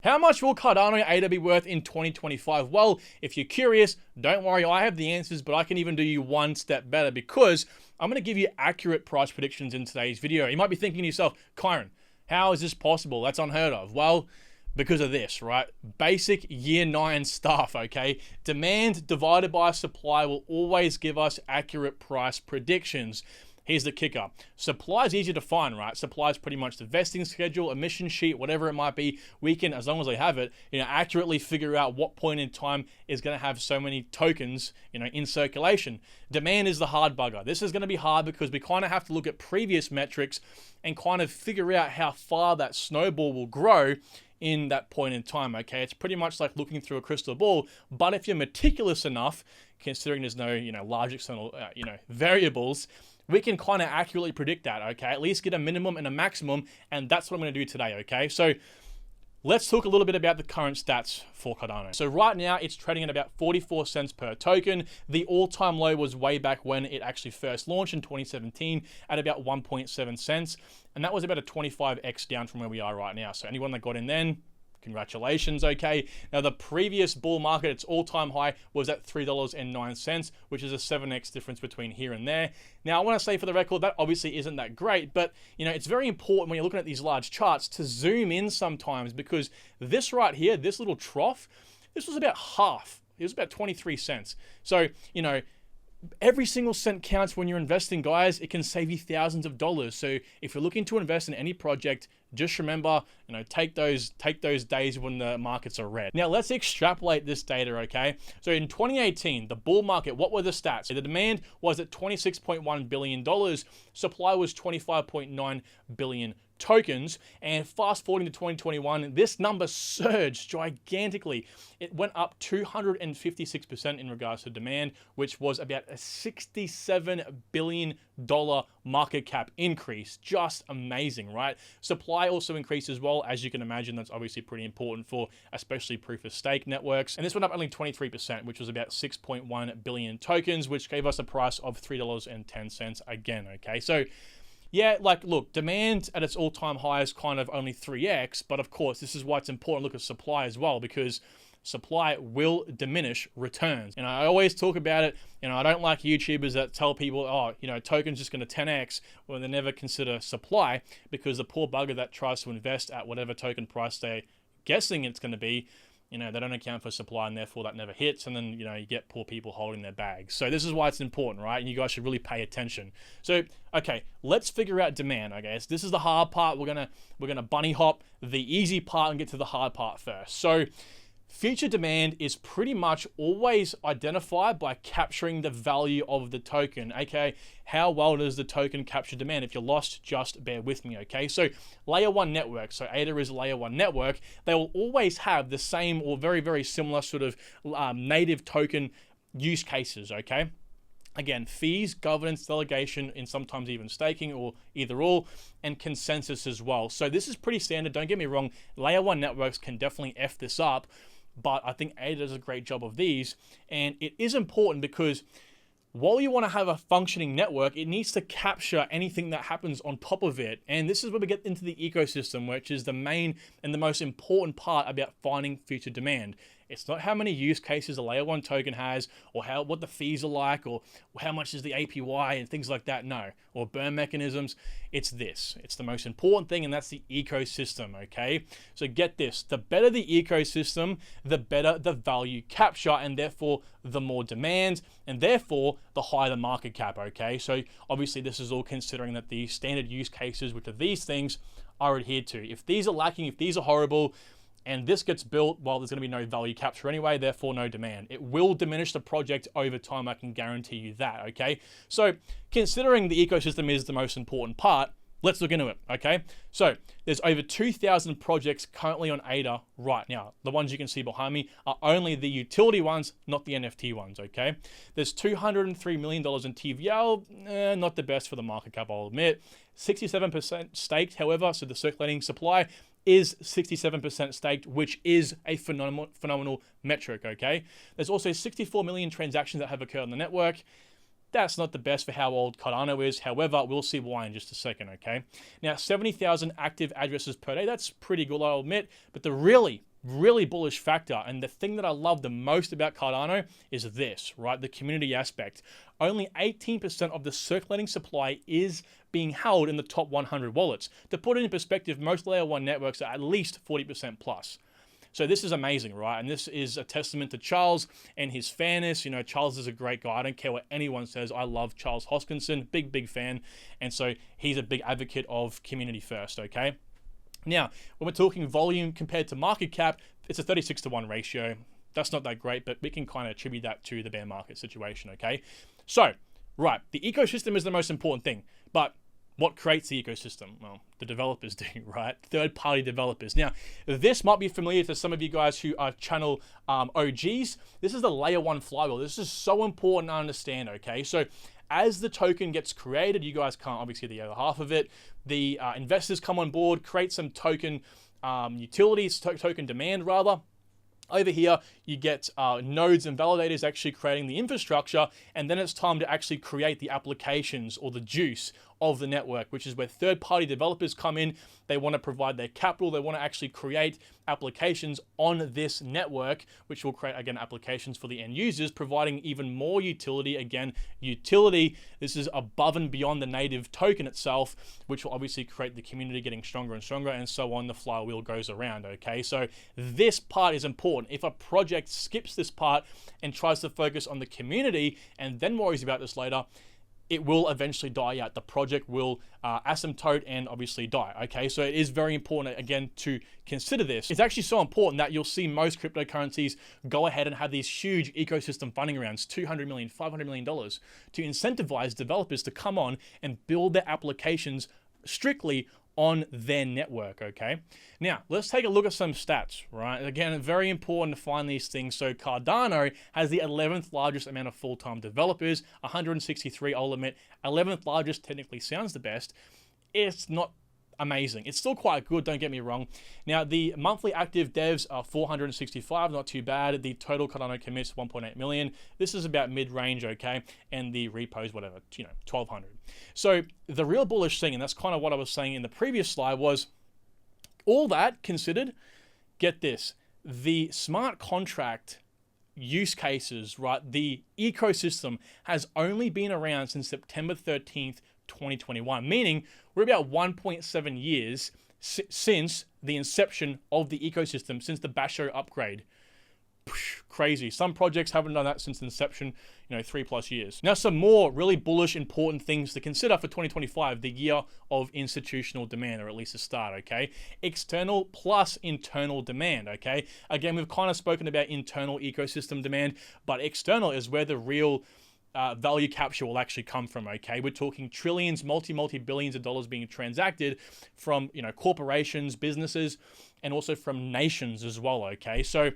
How much will Cardano ADA be worth in 2025? Well, if you're curious, don't worry, I have the answers, but I can even do you one step better because I'm going to give you accurate price predictions in today's video. You might be thinking to yourself, Kyron, how is this possible? That's unheard of. Well, because of this, right? Basic year 9 stuff, okay? Demand divided by supply will always give us accurate price predictions. Here's the kicker. Supply is easy to find, right? Supply is pretty much the vesting schedule, emission sheet, whatever it might be. We can, as long as they have it, accurately figure out what point in time is going to have so many tokens, in circulation. Demand is the hard bugger. This is going to be hard because we kind of have to look at previous metrics and kind of figure out how far that snowball will grow in that point in time, okay? It's pretty much like looking through a crystal ball, but if you're meticulous enough, considering there's no, large external, variables, we can kind of accurately predict that, okay? At least get a minimum and a maximum, and that's what I'm going to do today, okay? So let's talk a little bit about the current stats for Cardano. So right now, it's trading at about 44 cents per token. The all-time low was way back when it actually first launched in 2017 at about 1.7 cents, and that was about a 25x down from where we are right now. So anyone that got in then, congratulations, okay? Now, the previous bull market, its all-time high was at $3.09, which is a 7x difference between here and there. Now, I want to say for the record, that obviously isn't that great, but, it's very important when you're looking at these large charts to zoom in sometimes because this right here, this little trough, this was about half. It was about 23 cents. So, every single cent counts when you're investing, guys. It can save you thousands of dollars. So if you're looking to invest in any project, just remember, take those days when the markets are red. Now let's extrapolate this data, okay? So in 2018, the bull market, what were the stats? So the demand was at $26.1 billion. Supply was 25.9 billion tokens, and fast forwarding to 2021, this number surged gigantically. It went up 256% in regards to demand, which was about a $67 billion market cap increase. Just amazing, right? Supply also increased as well. As you can imagine, that's obviously pretty important for especially proof of stake networks. And this went up only 23%, which was about 6.1 billion tokens, which gave us a price of $3.10 again, okay? So yeah, look, demand at its all-time high is kind of only 3x, but of course, this is why it's important to look at supply as well, because supply will diminish returns. And I always talk about it, I don't like YouTubers that tell people, token's just going to 10x when they never consider supply, because the poor bugger that tries to invest at whatever token price they're guessing it's going to be, they don't account for supply, and therefore that never hits, and then, you get poor people holding their bags. So this is why it's important, right? And you guys should really pay attention. So, okay, let's figure out demand, I guess. This is the hard part. We're gonna bunny hop the easy part and get to the hard part first. So future demand is pretty much always identified by capturing the value of the token, okay? How well does the token capture demand? If you're lost, just bear with me, okay? So layer 1 network, so ADA is a layer 1 network, they will always have the same or very, very similar sort of native token use cases, okay? Again, fees, governance, delegation, and sometimes even staking, or either or, and consensus as well. So this is pretty standard. Don't get me wrong. Layer 1 networks can definitely F this up, but I think ADA does a great job of these. And it is important because while you want to have a functioning network, it needs to capture anything that happens on top of it. And this is where we get into the ecosystem, which is the main and the most important part about finding future demand. It's not how many use cases a layer 1 token has, or what the fees are like, or how much is the APY and things like that. No, or burn mechanisms. It's this. It's the most important thing, and that's the ecosystem, okay? So get this. The better the ecosystem, the better the value capture, and therefore the more demand, and therefore the higher the market cap, okay? So obviously this is all considering that the standard use cases, which are these things, are adhered to. If these are lacking, if these are horrible, and this gets built, well, there's going to be no value capture anyway, therefore no demand. It will diminish the project over time, I can guarantee you that, okay? So considering the ecosystem is the most important part, let's look into it, okay? So there's over 2,000 projects currently on ADA right now. The ones you can see behind me are only the utility ones, not the NFT ones, okay? There's $203 million in TVL, not the best for the market cap, I'll admit. 67% staked, however, so the circulating supply is 67% staked, which is a phenomenal metric, okay? There's also 64 million transactions that have occurred on the network. That's not the best for how old Cardano is. However, we'll see why in just a second, okay? Now, 70,000 active addresses per day. That's pretty good, I'll admit. But the really really bullish factor. And the thing that I love the most about Cardano is this, right? The community aspect. Only 18% of the circulating supply is being held in the top 100 wallets. To put it in perspective, most layer 1 networks are at least 40% plus. So this is amazing, right? And this is a testament to Charles and his fairness. You know, Charles is a great guy. I don't care what anyone says. I love Charles Hoskinson, big fan. And so he's a big advocate of community first, okay? Now, when we're talking volume compared to market cap, it's a 36-to-1 ratio. That's not that great, but we can kind of attribute that to the bear market situation, okay? So, right, the ecosystem is the most important thing, but what creates the ecosystem? Well, the developers do, right? Third-party developers. Now, this might be familiar to some of you guys who are channel OGs. This is the layer 1 flywheel. This is so important to understand, okay? So, as the token gets created, you guys can't obviously see the other half of it. The investors come on board, create some token utilities, token demand rather. Over here, you get nodes and validators actually creating the infrastructure, and then it's time to actually create the applications or the juice of the network, which is where third-party developers come in. They want to provide their capital. They want to actually create applications on this network, which will create, again, applications for the end users, providing even more utility. Again, utility, this is above and beyond the native token itself, which will obviously create the community getting stronger and stronger, and so on. The flywheel goes around, okay? So this part is important. If a project skips this part and tries to focus on the community and then worries about this later, it will eventually die out. The project will asymptote and obviously die, okay? So it is very important, again, to consider this. It's actually so important that you'll see most cryptocurrencies go ahead and have these huge ecosystem funding rounds, $200 million, $500 million, to incentivize developers to come on and build their applications strictly on their network, okay? Now, let's take a look at some stats, right? Again, very important to find these things. So Cardano has the 11th largest amount of full-time developers, 163, I'll admit. 11th largest technically sounds the best. It's not amazing. It's still quite good, don't get me wrong. Now, the monthly active devs are 465, not too bad. The total Cardano commits 1.8 million. This is about mid-range, okay? And the repos, whatever, 1,200. So the real bullish thing, and that's kind of what I was saying in the previous slide, was all that considered, get this, the smart contract use cases, right? The ecosystem has only been around since September 13th, 2021, meaning we're about 1.7 years since the inception of the ecosystem, since the Basho upgrade. Crazy. Some projects haven't done that since inception, 3+ years. Now, some more really bullish, important things to consider for 2025, the year of institutional demand, or at least the start, okay? External plus internal demand, okay? Again, we've kind of spoken about internal ecosystem demand, but external is where the real value capture will actually come from, okay? We're talking trillions, multi-billions of dollars being transacted from, corporations, businesses, and also from nations as well, okay? So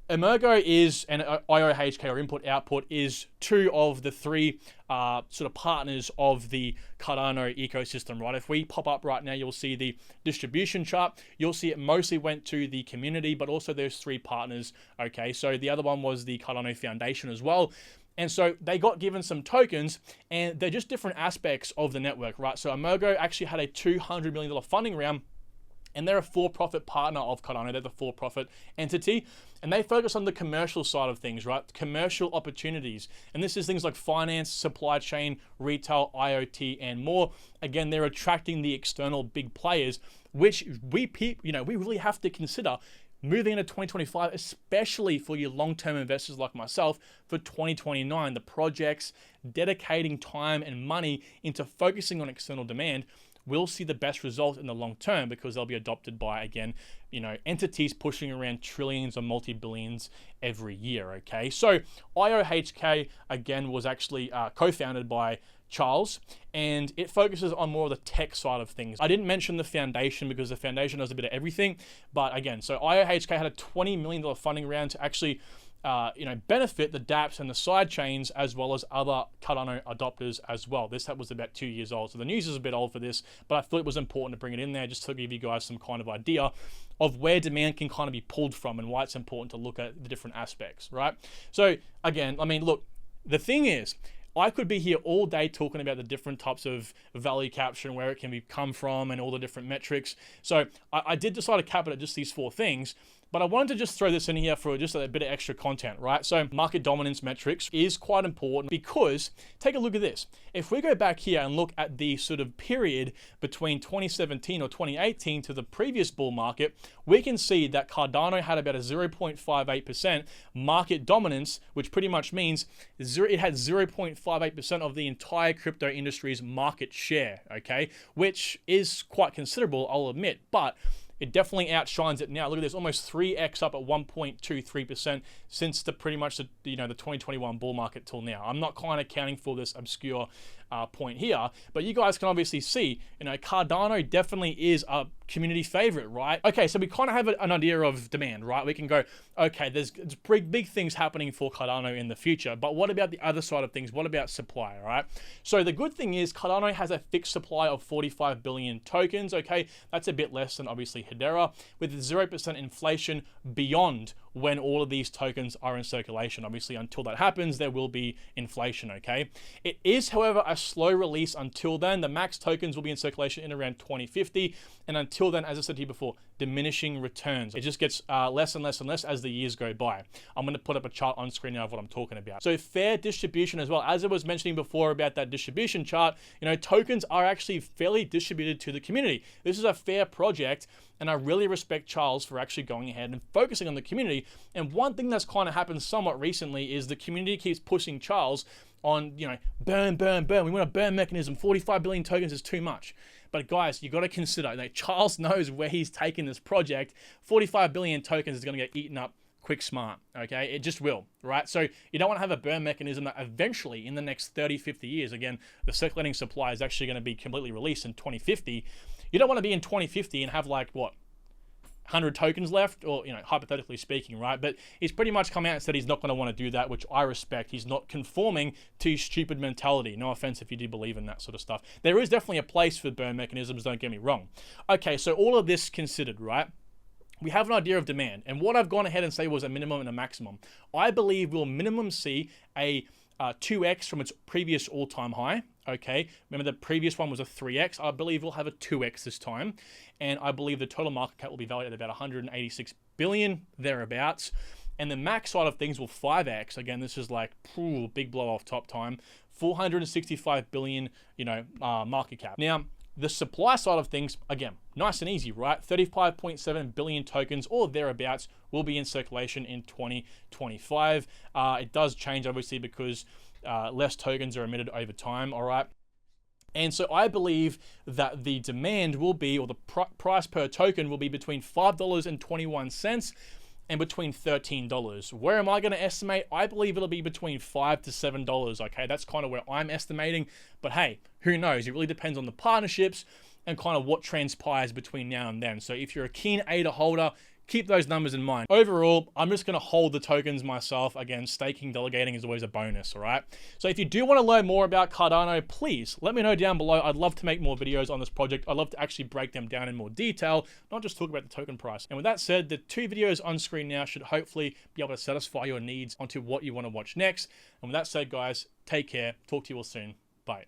Emergo is, and IOHK, or input-output, is 2 of the 3 sort of partners of the Cardano ecosystem, right? If we pop up right now, you'll see the distribution chart. You'll see it mostly went to the community, but also there's 3 partners, okay? So the other one was the Cardano Foundation as well. And so they got given some tokens, and they're just different aspects of the network, right? So Emergo actually had a $200 million funding round, and they're a for-profit partner of Cardano. They're the for-profit entity, and they focus on the commercial side of things, right? Commercial opportunities. And this is things like finance, supply chain, retail, IoT, and more. Again, they're attracting the external big players, which we really have to consider moving into 2025, especially for your long-term investors like myself, for 2029, the projects dedicating time and money into focusing on external demand will see the best result in the long term, because they'll be adopted by, again, entities pushing around trillions or multi-billions every year, okay? So IOHK, again, was actually co-founded by Charles, and it focuses on more of the tech side of things. I didn't mention the foundation because the foundation does a bit of everything, but again, so IOHK had a $20 million funding round to actually benefit the dApps and the side chains, as well as other Cardano adopters as well. This was about 2 years old, so the news is a bit old for this, but I thought it was important to bring it in there just to give you guys some kind of idea of where demand can kind of be pulled from and why it's important to look at the different aspects, right? So again, look, the thing is, I could be here all day talking about the different types of value capture and where it can come from and all the different metrics. So I did decide to cap it at just these 4 things. But I wanted to just throw this in here for just a bit of extra content, right? So market dominance metrics is quite important because take a look at this. If we go back here and look at the sort of period between 2017 or 2018 to the previous bull market, we can see that Cardano had about a 0.58% market dominance, which pretty much means it had 0.58% of the entire crypto industry's market share, okay? Which is quite considerable, I'll admit, but it definitely outshines it now. Look at this, almost 3x up at 1.23% since pretty much the 2021 bull market till now. I'm not kind of accounting for this obscure point here, but you guys can obviously see, Cardano definitely is a community favorite, right? Okay, so we kind of have an idea of demand, right? We can go, okay, there's big things happening for Cardano in the future, but what about the other side of things? What about supply, right? So the good thing is Cardano has a fixed supply of 45 billion tokens, okay? That's a bit less than obviously Hedera, with 0% inflation beyond when all of these tokens are in circulation. Obviously, until that happens, there will be inflation, okay? It is, however, a slow release until then. The max tokens will be in circulation in around 2050, and until then, as I said to you before, diminishing returns. It just gets less and less and less as the years go by. I'm going to put up a chart on screen now of what I'm talking about. So fair distribution as well. As I was mentioning before about that distribution chart, tokens are actually fairly distributed to the community. This is a fair project, and I really respect Charles for actually going ahead and focusing on the community. And one thing that's kind of happened somewhat recently is the community keeps pushing Charles on, burn. We want a burn mechanism. 45 billion tokens is too much. But guys, you got to consider that Charles knows where he's taking this project. 45 billion tokens is going to get eaten up quick smart, okay? It just will, right? So you don't want to have a burn mechanism that eventually in the next 30, 50 years, again, the circulating supply is actually going to be completely released in 2050. You don't want to be in 2050 and have 100 tokens left, or hypothetically speaking, right? But he's pretty much come out and said he's not going to want to do that, which I respect. He's not conforming to stupid mentality. No offense if you do believe in that sort of stuff. There is definitely a place for burn mechanisms, don't get me wrong. Okay, so all of this considered, right? We have an idea of demand, and what I've gone ahead and say was a minimum and a maximum. I believe we'll minimum see a 2x from its previous all-time high. Okay, remember the previous one was a 3x. I believe we'll have a 2x this time, and I believe the total market cap will be valued at about 186 billion thereabouts. And the max side of things will 5x. Again, this is big blow off top time. 465 billion, market cap. Now, the supply side of things, again, nice and easy, right? 35.7 billion tokens or thereabouts will be in circulation in 2025. It does change, obviously, because less tokens are emitted over time, all right? And so I believe that the demand will be, or the price per token will be between $5.21 and between $13. Where am I going to estimate? I believe it'll be between $5 to $7, okay? That's kind of where I'm estimating, but hey, who knows? It really depends on the partnerships and kind of what transpires between now and then. So if you're a keen ADA holder, keep those numbers in mind. Overall, I'm just going to hold the tokens myself. Again, staking, delegating is always a bonus, all right? So if you do want to learn more about Cardano, please let me know down below. I'd love to make more videos on this project. I'd love to actually break them down in more detail, not just talk about the token price. And with that said, the 2 videos on screen now should hopefully be able to satisfy your needs onto what you want to watch next. And with that said, guys, take care. Talk to you all soon.